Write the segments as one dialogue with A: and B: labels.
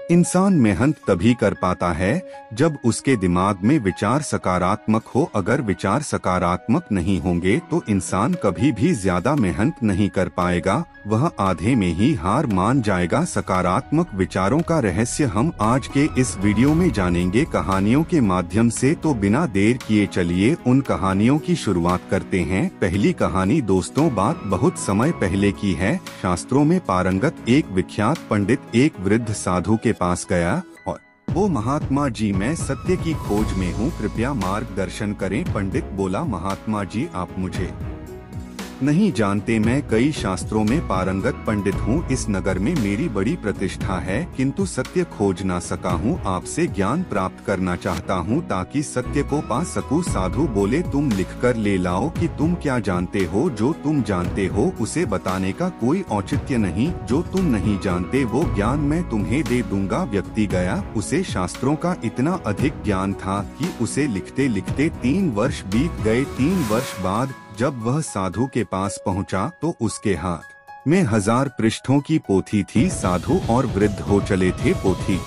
A: इंसान मेहनत तभी कर पाता है जब उसके दिमाग में विचार सकारात्मक हो। अगर विचार सकारात्मक नहीं होंगे तो इंसान कभी भी ज्यादा मेहनत नहीं कर पाएगा, वह आधे में ही हार मान जाएगा। सकारात्मक विचारों का रहस्य हम आज के इस वीडियो में जानेंगे कहानियों के माध्यम से। तो बिना देर किए चलिए उन कहानियों की शुरुआत करते हैं। पहली कहानी दोस्तों बात बहुत समय पहले की है। शास्त्रों में पारंगत एक विख्यात पंडित एक वृद्ध साधु के पास गया और वो महात्मा जी मैं सत्य की खोज में हूँ, कृपया मार्गदर्शन करें। पंडित बोला महात्मा जी आप मुझे नहीं जानते, मैं कई शास्त्रों में पारंगत पंडित हूँ। इस नगर में मेरी बड़ी प्रतिष्ठा है, किंतु सत्य खोज ना सका हूँ। आपसे ज्ञान प्राप्त करना चाहता हूँ ताकि सत्य को पा सकूँ। साधु बोले तुम लिखकर ले लाओ कि तुम क्या जानते हो। जो तुम जानते हो उसे बताने का कोई औचित्य नहीं, जो तुम नहीं जानते वो ज्ञान मैं तुम्हें दे दूंगा। व्यक्ति गया, उसे शास्त्रों का इतना अधिक ज्ञान था कि उसे लिखते लिखते 3 वर्ष बीत गए। 3 वर्ष बाद जब वह साधु के पास पहुंचा तो उसके हाथ में 1000 पृष्ठों की पोथी थी। साधु और वृद्ध हो चले थे। पोथी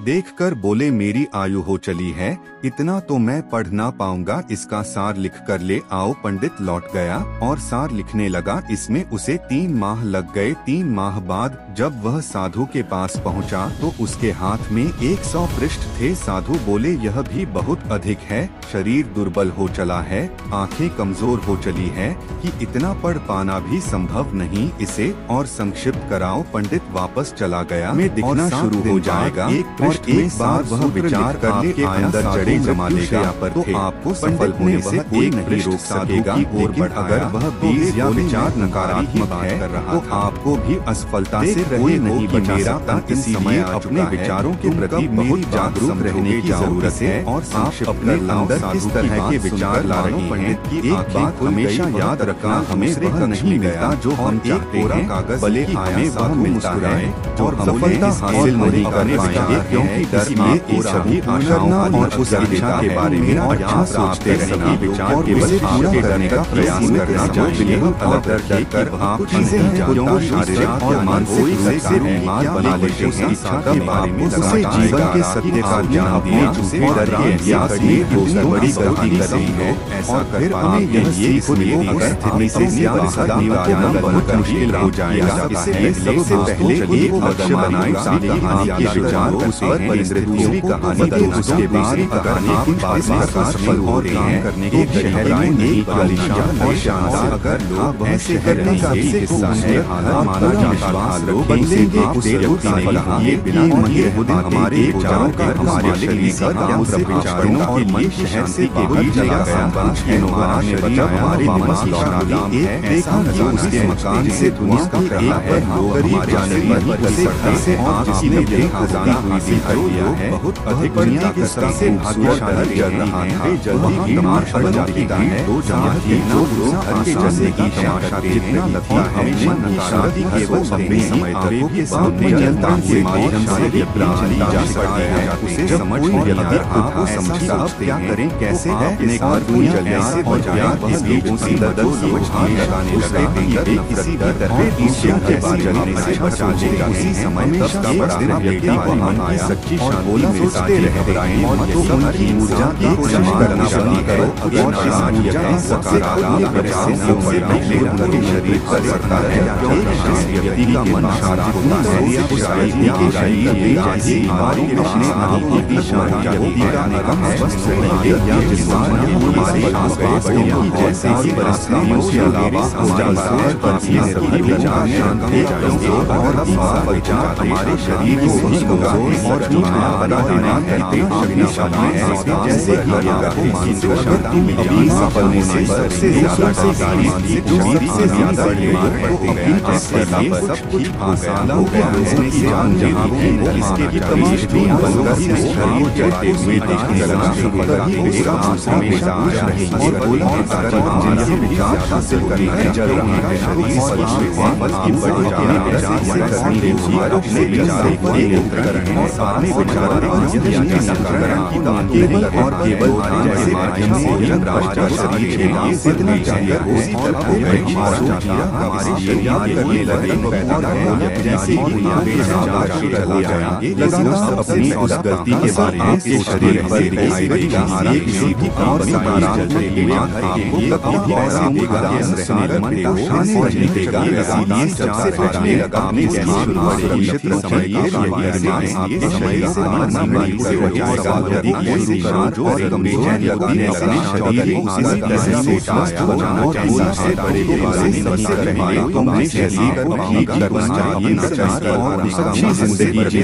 A: देखकर बोले मेरी आयु हो चली है, इतना तो मैं पढ़ ना पाऊंगा, इसका सार लिख कर ले आओ। पंडित लौट गया और सार लिखने लगा। इसमें उसे 3 माह लग गए। 3 माह बाद जब वह साधु के पास पहुंचा तो उसके हाथ में 100 पृष्ठ थे। साधु बोले यह भी बहुत अधिक है, शरीर दुर्बल हो चला है, आंखें कमजोर हो चली है कि इतना पढ़ पाना भी संभव नहीं, इसे और संक्षिप्त कराओ। पंडित वापस चला गया। में दिखना शुरू हो जाएगा। एक बार वह विचार करके अंदर जड़े जमा लेगा तो आपको सफल होने से कोई नहीं रोक सकेगा। लेकिन अगर वह बीज या विचार नकारात्मक है तो आपको भी असफलता से कोई नहीं बचा सकता। इसलिए अपने विचारों के प्रति बहुत जागरूक रहने की जरूरत है और आप अपने अंदर किस तरह के विचार ला रहे हैं। एक बात हमेशा याद रखना, हमें वह नहीं मिलता जो हम चाहते हैं, कागज भले हमें वह मिलता है जो सफलता हासिल नहीं कर पाएंगे, क्योंकि डर आपको सभी आशाओं और उस इच्छा के बारे में अच्छा सोचते रहना। विचार केवल पूरा करने का प्रयास करना चाहिए। अलग डर कर आप चीजें जो शारीरिक और मानसिक रूप से बीमार बना लेते हैं, इच्छा के बारे में उसे जीवन के सत्य का ज्ञान दिया और डर के अभ्यास में बहुत बड़ी गलती कर रही है। ऐसा कर पाने के लिए इसलिए अगर स्थिति से सदा प्राणायाम बहुत मुश्किल हो जाएगा। इससे पहले एक लक्ष्य बनाएं ताकि आपके विचार उस पर दूसरी कहानी उसके बाद अगर आप बात सफल हो रहे हैं करने के शहर में एक आलीशान और शानदार अगर लोग ऐसे करने का भी हिस्सा है, माना जाता है लोग बदलेंगे उसे ये बिना मंदिर हमारे विचारों का हमारे शरीर का उसे विचारों और मन शहर से बाहर चला गया। हमारा शरीर हमारे दिमाग लौटा एक ऐसा जो उसके मकान से धुआं कर रहा है। गरीब जाने पर से आँख ने देखा हासिल कर लिया है। बहुत अधिक दुनिया के सबसे भाग्यशाली चल रहा है। जल्दी बीमार पड़ जाता है तो जहाँ लोग अच्छे जलने की क्षमता जितना लगता है मन की शादी के वो लंबे समय तक के सामने नियंत्रण के माध्यम से ली जा सकती है। उसे समझ और यदि आपको समझ अब क्या करें कैसे अपने घर को जलने और प्यार के लोगों से बदल समझ लगाने लगा कि किसी भी तरह ईर्ष्या के बाद जलने से बचा लेगा। उसी समय तब का बड़ा बेटा वहाँ आया सच्ची और बोला सोचते रहते और तो उनकी ऊर्जा एक समान करना शुरू करो। अगर ऊर्जा सकारात्मक से अपने शरीर पर पड़ता है व्यक्ति का मन शांत होता है। जैसे हमारी अपने आप की शांति का निगम स्वस्थ रहेंगे या जिसमान हमारे आसपास जैसे ही परिस्थितियों के अलावा हमारे विचार शांत हो जाएंगे और विचार हमारे शरीर को भी होगा और बना देना करते जैसे मानसिक शांति मिली सफल होने सबसे ज्यादा शरीर से ज्यादा बीमार पड़ते गए। सब कुछ आसान हो गया। जहाँ भी इसके तमाश भी बनकर शरीर जलते हुए देखने लगा। हमेशा और बोला अगर हमारा विचार हासिल करना है जल रहा है शरीर और की बड़ी जान करने हमारे अपने विचारों को अपने विचारों और सकारात्मक की केवल और केवल जैसे माध्यम से यह राष्ट्र शरीर के लिए इतना चाहिए उसी तरह हमारे शरीर करने लगे पैदा है जैसे ही चला जाएंगे लगातार अपनी उस गलती के बारे में इस शरीर पर दिखाई देगा किसी भी और सकारात्मक सबसे पहले अपने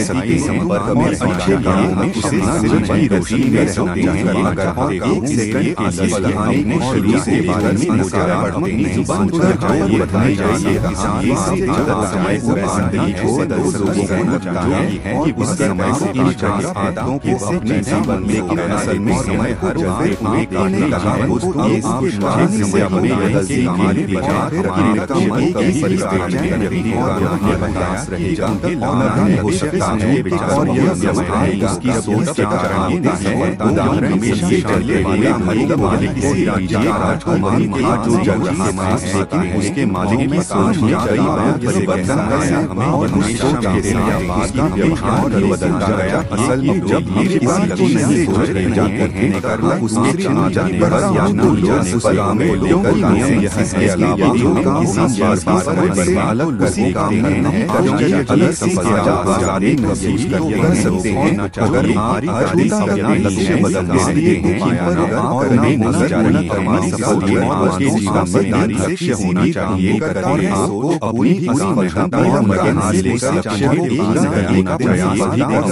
A: सुरक्षित संपर्क में अच्छे कामों में उसे सच्ची रोशनी में रखना चाहिए। अगर आप एक सेकंड के लिए अपने शरीर के बारे में नकारात्मक जुबान पर बताई जाइए इससे ज्यादा समय को जिंदगी को लोगों को लगता है कि उस समय को इन चार आदतों को अपने जीवन में लेकिन असल में समय हर जगह हुए काटने लगा दोस्तों आप शांति से अपने बदलते हमारे विचार हमारे लक्ष्य कभी परिस्थितियां व्यक्ति का प्रयास रहेगा और हो सकता है और यह समय उसकी सोच के कारण होता है उदाहरण हमेशा चलने वाले किसी राज्य राजकुमार के जो जग रहा है उसके मालिक की सोच में कई बार परिवर्तन आया और सोच के बाद का व्यवहार बदलता गया। असल में जब हम किसी चीज से सोच रहे जाते हैं करना उसके चुना जाने पर या भूल जाने पर हमें लेकर नियम इसके अलावा जो काम किसी बार से अलग उसी काम करना है अलग सफलता आजादी महसूस कर सकते हैं। अगर हमारी अपना लक्ष्य बदलने के लिए और नहीं नजर आनी हमारी सफलता आपके जीवन में नारी लक्ष्य होना चाहिए और आपको अपनी पूरी सफलता लेकर लक्ष्य करने का प्रयास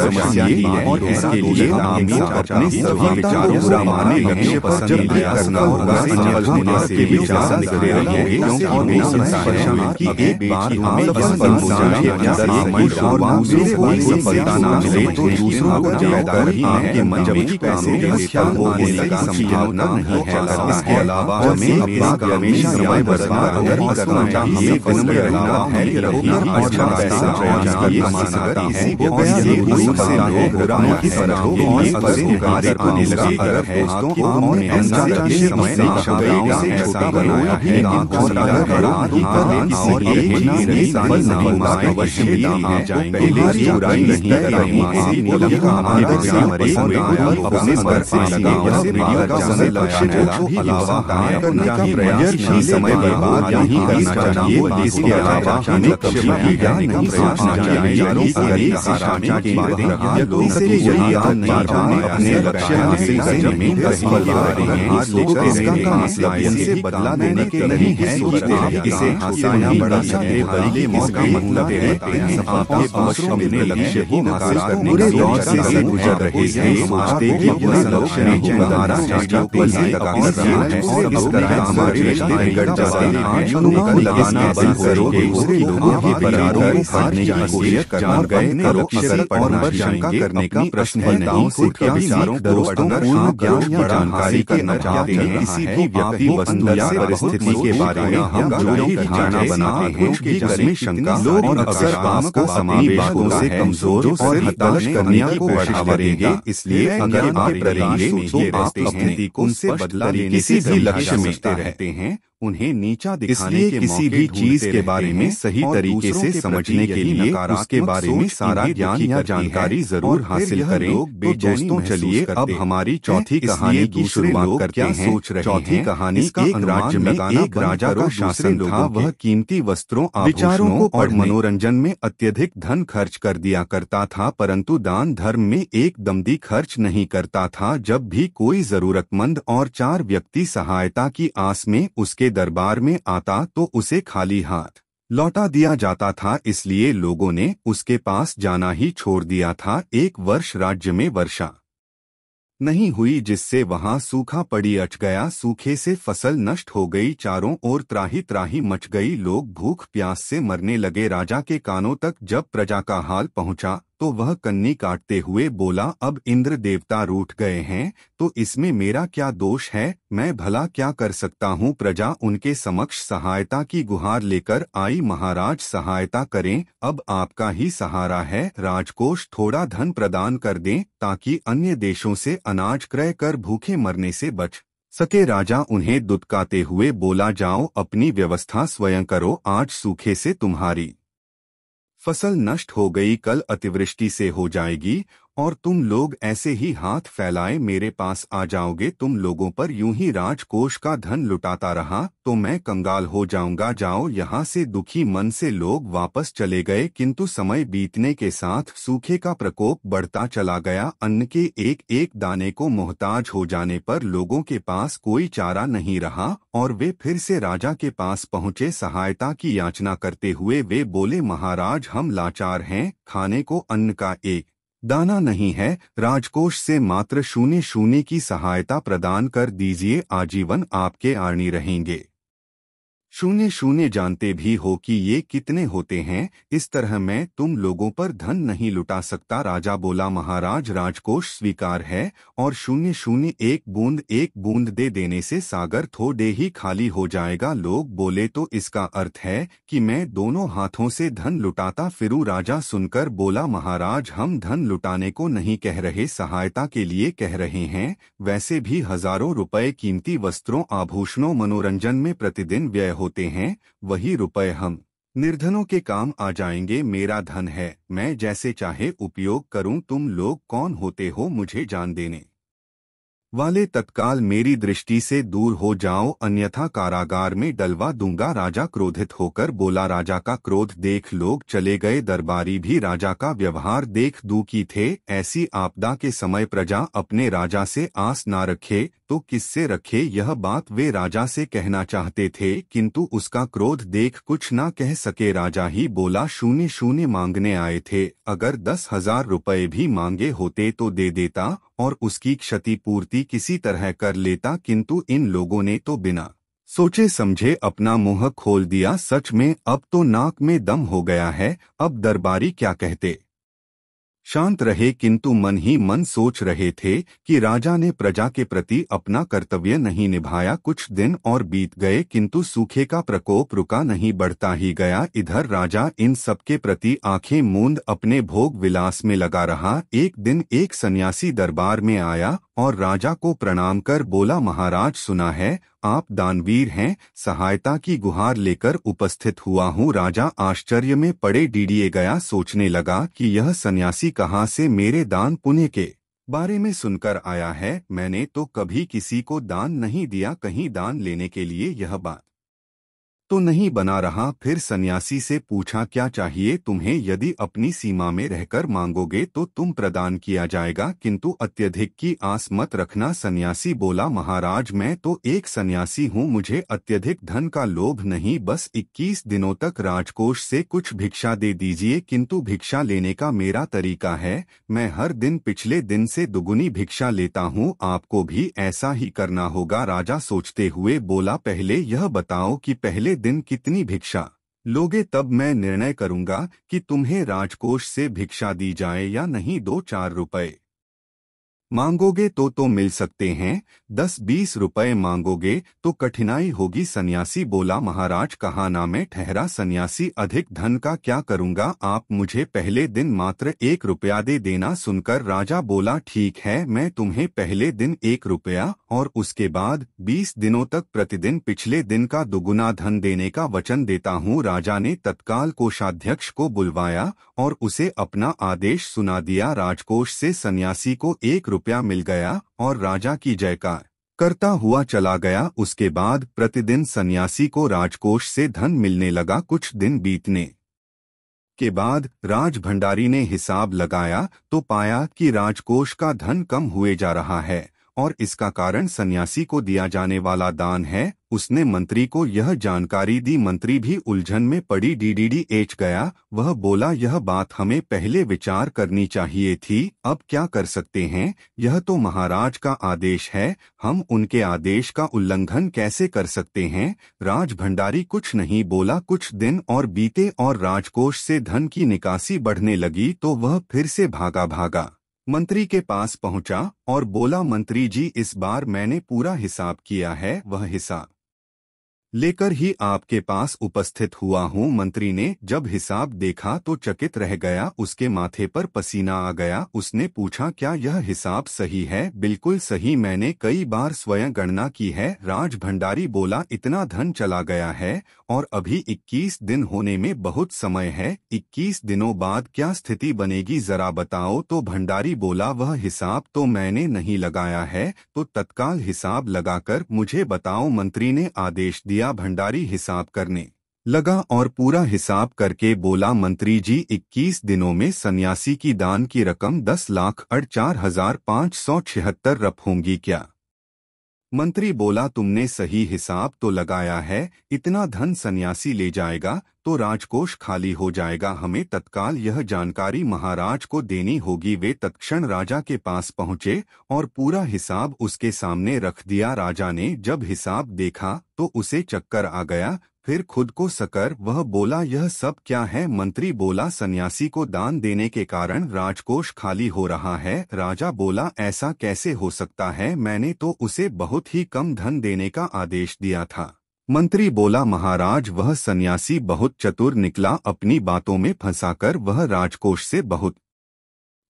A: समस्या ही है और इसके लिए आपको अपने सभी विचारों पूरा माने लक्ष्य पर जब प्रयास करना होगा सफल होने के विचार निकले रहेंगे और हो सकता है कि एक बार हमें सफल हो जाए और दूसरों को सफलता न मिले तो दूसरों को ज्यादा ही आपके मन में पैसे ख्याल होने की संभावना नहीं है। इसके अलावा हमें हमेशा समय बर्बाद नहीं करना चाहिए इसके अलावा है अच्छा पैसा आने लगा है ऐसा बनाया है समय बर्बाद नहीं करना चाहिए। इसके अलावा हमें कभी भी नहीं सोचना चाहिए यदि आप अपने लक्ष्य हासिल करने में असफल इसे बदला देने के नहीं है इसे हासिल बड़ा सकते बल्कि मौका मतलब है अपने लक्ष्य को हासिल करने के दौर से गुजर रहे हैं लक्ष्य नहीं बदलना चाहिए और इस तरह हमारे रिश्ते बिगड़ जाते हैं। अनुमान लगाना बंद करो दूसरे लोगों के विचारों को खाने की कोशिश करना गए लक्ष्य पर शंका करने का प्रश्न है नहीं से क्या विचारों दोस्तों पूर्ण ज्ञान या जानकारी करना चाहते हैं किसी भी व्यक्ति वस्तु या परिस्थिति के बारे में हम जो भी धारणा बनाते हैं जिसमें शंका लोग अक्सर आपको अपनी बातों से कमजोर और हताश करने की कोशिश करेंगे। इसलिए अगर आप डरेंगे तो आप अपने उनसे बदला लेने किसी भी लक्ष्य में रहते हैं उन्हें नीचा दिखाने के किसी भी चीज के बारे में सही तरीके से समझने के लिए उसके बारे में सारा ज्ञान या जानकारी जरूर हासिल करें। तो दोस्तों चलिए अब हमारी चौथी कहानी की शुरुआत करते हैं। चौथी कहानी एक राज्य में एक राजा का शासन था। वह कीमती वस्त्रों विचारों और मनोरंजन में अत्यधिक धन खर्च कर दिया करता था परंतु दान धर्म में एकदम भी खर्च नहीं करता था। जब भी कोई जरूरतमंद और चार व्यक्ति सहायता की आस में उसके दरबार में आता तो उसे खाली हाथ लौटा दिया जाता था। इसलिए लोगों ने उसके पास जाना ही छोड़ दिया था। एक वर्ष राज्य में वर्षा नहीं हुई जिससे वहां सूखा पड़ी अट गया। सूखे से फसल नष्ट हो गई। चारों ओर त्राही त्राही मच गई। लोग भूख प्यास से मरने लगे। राजा के कानों तक जब प्रजा का हाल पहुंचा तो वह कन्नी काटते हुए बोला, अब इंद्र देवता रूठ गए हैं तो इसमें मेरा क्या दोष है, मैं भला क्या कर सकता हूँ। प्रजा उनके समक्ष सहायता की गुहार लेकर आई। महाराज सहायता करें, अब आपका ही सहारा है, राजकोष थोड़ा धन प्रदान कर दें ताकि अन्य देशों से अनाज क्रय कर भूखे मरने से बच सके। राजा उन्हें दुत्कारते हुए बोला, जाओ अपनी व्यवस्था स्वयं करो, आज सूखे से तुम्हारी फसल नष्ट हो गई, कल अतिवृष्टि से हो जाएगी और तुम लोग ऐसे ही हाथ फैलाए मेरे पास आ जाओगे। तुम लोगों पर यूं ही राजकोष का धन लुटाता रहा तो मैं कंगाल हो जाऊंगा। जाओ यहाँ से। दुखी मन से लोग वापस चले गए, किंतु समय बीतने के साथ सूखे का प्रकोप बढ़ता चला गया। अन्न के एक एक दाने को मोहताज हो जाने पर लोगों के पास कोई चारा नहीं रहा और वे फिर से राजा के पास पहुँचे। सहायता की याचना करते हुए वे बोले, महाराज हम लाचार हैं, खाने को अन्न का एक दाना नहीं है, राजकोष से मात्र 0 की सहायता प्रदान कर दीजिए, आजीवन आपके आर्णी रहेंगे। 0 जानते भी हो कि ये कितने होते हैं, इस तरह मैं तुम लोगों पर धन नहीं लुटा सकता। राजा बोला, महाराज राजकोष स्वीकार है और 0 एक बूंद दे देने से सागर थोड़े ही खाली हो जाएगा। लोग बोले, तो इसका अर्थ है कि मैं दोनों हाथों से धन लुटाता फिरूं। राजा सुनकर बोला, महाराज हम धन लुटाने को नहीं कह रहे, सहायता के लिए कह रहे हैं। वैसे भी हजारों रुपए कीमती वस्त्रों आभूषणों मनोरंजन में प्रतिदिन व्यय होते हैं, वही रुपए हम निर्धनों के काम आ जाएंगे। मेरा धन है, मैं जैसे चाहे उपयोग करूं। तुम लोग कौन होते हो मुझे जान देने वाले? तत्काल मेरी दृष्टि से दूर हो जाओ, अन्यथा कारागार में डलवा दूंगा। राजा क्रोधित होकर बोला। राजा का क्रोध देख लोग चले गए। दरबारी भी राजा का व्यवहार देख दुखी थे। ऐसी आपदा के समय प्रजा अपने राजा से आस ना रखे तो किससे रखे, यह बात वे राजा से कहना चाहते थे, किंतु उसका क्रोध देख कुछ ना कह सके। राजा ही बोला, 0 मांगने आए थे, अगर 10,000 रुपए भी मांगे होते तो दे देता और उसकी क्षतिपूर्ति किसी तरह कर लेता, किंतु इन लोगों ने तो बिना सोचे समझे अपना मुंह खोल दिया। सच में अब तो नाक में दम हो गया है। अब दरबारी क्या कहते? शांत रहे, किंतु मन ही मन सोच रहे थे कि राजा ने प्रजा के प्रति अपना कर्तव्य नहीं निभाया। कुछ दिन और बीत गए, किंतु सूखे का प्रकोप रुका नहीं, बढ़ता ही गया। इधर राजा इन सबके प्रति आंखें मूंद अपने भोग विलास में लगा रहा। एक दिन एक सन्यासी दरबार में आया और राजा को प्रणाम कर बोला, महाराज सुना है आप दानवीर हैं, सहायता की गुहार लेकर उपस्थित हुआ हूँ। राजा आश्चर्य में पड़े डीडिए गया, सोचने लगा कि यह सन्यासी कहाँ से मेरे दान पुण्य के बारे में सुनकर आया है। मैंने तो कभी किसी को दान नहीं दिया, कहीं दान लेने के लिए यह बात तो नहीं बना रहा। फिर सन्यासी से पूछा, क्या चाहिए तुम्हें? यदि अपनी सीमा में रहकर मांगोगे तो तुम प्रदान किया जाएगा, किंतु अत्यधिक की आस मत रखना। सन्यासी बोला, महाराज मैं तो एक सन्यासी हूँ, मुझे अत्यधिक धन का लोभ नहीं, बस 21 दिनों तक राजकोष से कुछ भिक्षा दे दीजिए। किंतु भिक्षा लेने का मेरा तरीका है, मैं हर दिन पिछले दिन से दुगुनी भिक्षा लेता हूँ, आपको भी ऐसा ही करना होगा। राजा सोचते हुए बोला, पहले यह बताओ कि पहले दिन कितनी भिक्षा लोगे, तब मैं निर्णय करूंगा कि तुम्हें राजकोष से भिक्षा दी जाए या नहीं। 2-4 रुपए मांगोगे तो मिल सकते हैं, 10-20 रुपए मांगोगे तो कठिनाई होगी। सन्यासी बोला, महाराज कहा ना मैं ठहरा। सन्यासी, अधिक धन का क्या करूंगा, आप मुझे पहले दिन मात्र 1 रुपया दे देना। सुनकर राजा बोला, ठीक है, मैं तुम्हें पहले दिन 1 रुपया और उसके बाद 20 दिनों तक प्रतिदिन पिछले दिन का दुगुना धन देने का वचन देता हूँ। राजा ने तत्काल कोषाध्यक्ष को बुलवाया और उसे अपना आदेश सुना दिया। राजकोष से सन्यासी को 1 रुपया मिल गया और राजा की जयकार करता हुआ चला गया। उसके बाद प्रतिदिन सन्यासी को राजकोष से धन मिलने लगा। कुछ दिन बीतने के बाद राज भंडारी ने हिसाब लगाया तो पाया कि राजकोष का धन कम हुए जा रहा है और इसका कारण सन्यासी को दिया जाने वाला दान है। उसने मंत्री को यह जानकारी दी। मंत्री भी उलझन में पड़ी डीडीडीएच गया। वह बोला, यह बात हमें पहले विचार करनी चाहिए थी। अब क्या कर सकते हैं, यह तो महाराज का आदेश है, हम उनके आदेश का उल्लंघन कैसे कर सकते हैं। राज भंडारी कुछ नहीं बोला। कुछ दिन और बीते और राजकोष से धन की निकासी बढ़ने लगी तो वह फिर से भागा मंत्री के पास पहुंचा और बोला, मंत्री जी, इस बार मैंने पूरा हिसाब किया है, वह हिसाब लेकर ही आपके पास उपस्थित हुआ हूँ। मंत्री ने जब हिसाब देखा तो चकित रह गया, उसके माथे पर पसीना आ गया। उसने पूछा, क्या यह हिसाब सही है? बिल्कुल सही, मैंने कई बार स्वयं गणना की है। राज भंडारी बोला, इतना धन चला गया है और अभी 21 दिन होने में बहुत समय है, 21 दिनों बाद क्या स्थिति बनेगी जरा बताओ। तो भंडारी बोला, वह हिसाब तो मैंने नहीं लगाया है, तो तत्काल हिसाब लगाकर मुझे बताओ। मंत्री ने आदेश दिया। भंडारी हिसाब करने लगा और पूरा हिसाब करके बोला, मंत्री जी, 21 दिनों में सन्यासी की दान की रकम 10,04,576 रप होंगी क्या? मंत्री बोला, तुमने सही हिसाब तो लगाया है, इतना धन सन्यासी ले जाएगा तो राजकोष खाली हो जाएगा, हमें तत्काल यह जानकारी महाराज को देनी होगी। वे तत्क्षण राजा के पास पहुंचे और पूरा हिसाब उसके सामने रख दिया। राजा ने जब हिसाब देखा तो उसे चक्कर आ गया, फिर खुद को सकर वह बोला, यह सब क्या है? मंत्री बोला, सन्यासी को दान देने के कारण राजकोष खाली हो रहा है। राजा बोला, ऐसा कैसे हो सकता है, मैंने तो उसे बहुत ही कम धन देने का आदेश दिया था। मंत्री बोला, महाराज, वह सन्यासी बहुत चतुर निकला, अपनी बातों में फंसाकर वह राजकोष से बहुत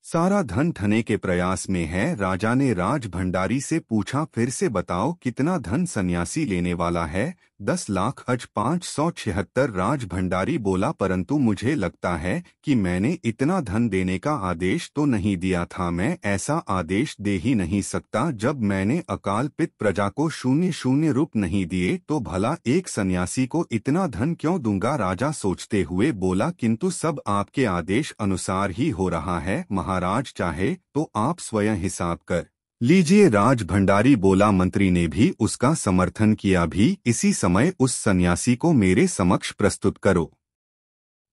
A: सारा धन ठने के प्रयास में है। राजा ने राज भंडारी से पूछा, फिर से बताओ कितना धन सन्यासी लेने वाला है? 10,05,76। राज भंडारी बोला, परंतु मुझे लगता है कि मैंने इतना धन देने का आदेश तो नहीं दिया था, मैं ऐसा आदेश दे ही नहीं सकता। जब मैंने अकाल पित प्रजा को 0 रुपये नहीं दिए तो भला एक सन्यासी को इतना धन क्यों दूंगा? राजा सोचते हुए बोला, किंतु सब आपके आदेश अनुसार ही हो रहा है, महाराज चाहे तो आप स्वयं हिसाब कर लीजिए। राज भंडारी बोला। मंत्री ने भी उसका समर्थन किया। भी इसी समय उस सन्यासी को मेरे समक्ष प्रस्तुत करो।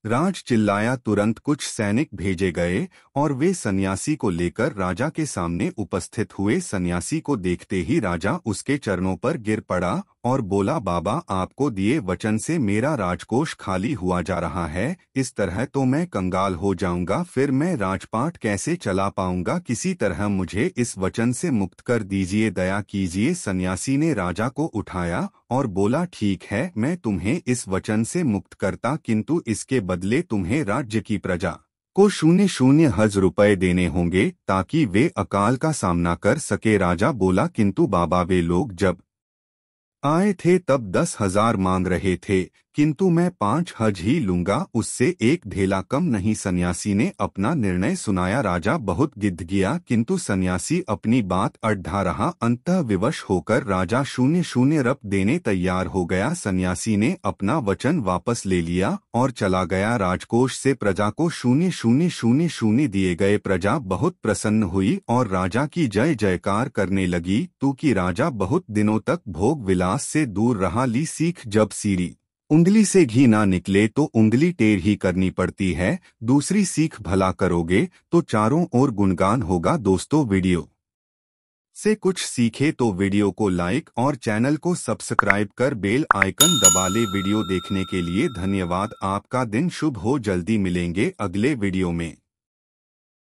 A: राज चिल्लाया। तुरंत कुछ सैनिक भेजे गए और वे सन्यासी को लेकर राजा के सामने उपस्थित हुए। सन्यासी को देखते ही राजा उसके चरणों पर गिर पड़ा और बोला, बाबा, आपको दिए वचन से मेरा राजकोष खाली हुआ जा रहा है, इस तरह तो मैं कंगाल हो जाऊंगा, फिर मैं राजपाट कैसे चला पाऊंगा? किसी तरह मुझे इस वचन से मुक्त कर दीजिए, दया कीजिए। सन्यासी ने राजा को उठाया और बोला, ठीक है, मैं तुम्हें इस वचन से मुक्त करता, किंतु इसके बदले तुम्हें राज्य की प्रजा को 0 रुपए देने होंगे ताकि वे अकाल का सामना कर सके। राजा बोला, किंतु बाबा, वे लोग जब आए थे तब 10,000 मांग रहे थे, किंतु मैं 5,000 ही लूंगा, उससे एक ढेला कम नहीं। सन्यासी ने अपना निर्णय सुनाया। राजा बहुत गिद्ध गया, किंतु सन्यासी अपनी बात अड़ा रहा। अंतः विवश होकर राजा 0 रप देने तैयार हो गया। सन्यासी ने अपना वचन वापस ले लिया और चला गया। राजकोष से प्रजा को 0 दिए गए। प्रजा बहुत प्रसन्न हुई और राजा की जय जयकार करने लगी। तू कि राजा बहुत दिनों तक भोग विलास से दूर रहा। ली सीख, जब सीरी उंगली से घी ना निकले तो उंगली टेढ़ी ही करनी पड़ती है। दूसरी सीख, भला करोगे तो चारों ओर गुणगान होगा। दोस्तों, वीडियो से कुछ सीखे तो वीडियो को लाइक और चैनल को सब्सक्राइब कर बेल आइकन दबा ले। वीडियो देखने के लिए धन्यवाद। आपका दिन शुभ हो। जल्दी मिलेंगे अगले वीडियो में।